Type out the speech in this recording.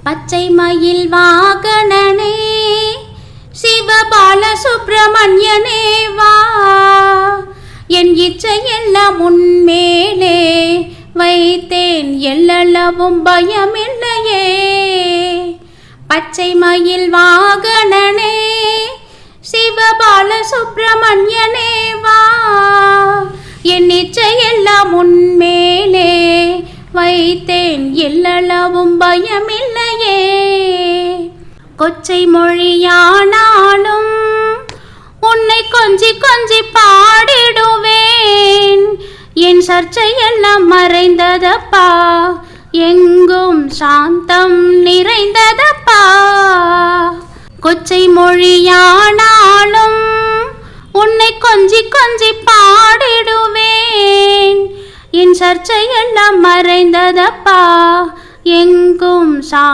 பச்சை மயில் வாகனனே சிவபால சுப்பிரமணியனே வா, என் இச்சையெல்லாம் உன்மேலே வைத்தேன், எல்லளவும் பயமில்லையே. பச்சை மயில் வாகனனே சிவபால சுப்பிரமணியனே வா, என் இச்சையெல்லாம் உன்மேலே வைத்தேன், எல்லளவும் பயமில்லையே. கொச்சை மொழியானாலும் உன்னை கொஞ்சி கொஞ்சி பாடிடுவேன், என் சர்ச்சையெல்லாம் மறைந்ததப்பா, எங்கும் சாந்தம் நிறைந்ததப்பா. கொச்சை மொழியானாலும் உன்னை கொஞ்சி கொஞ்சி பாடிடுவேன், என் சர்ச்சையெல்லாம் மறைந்ததப்பா, எங்கும்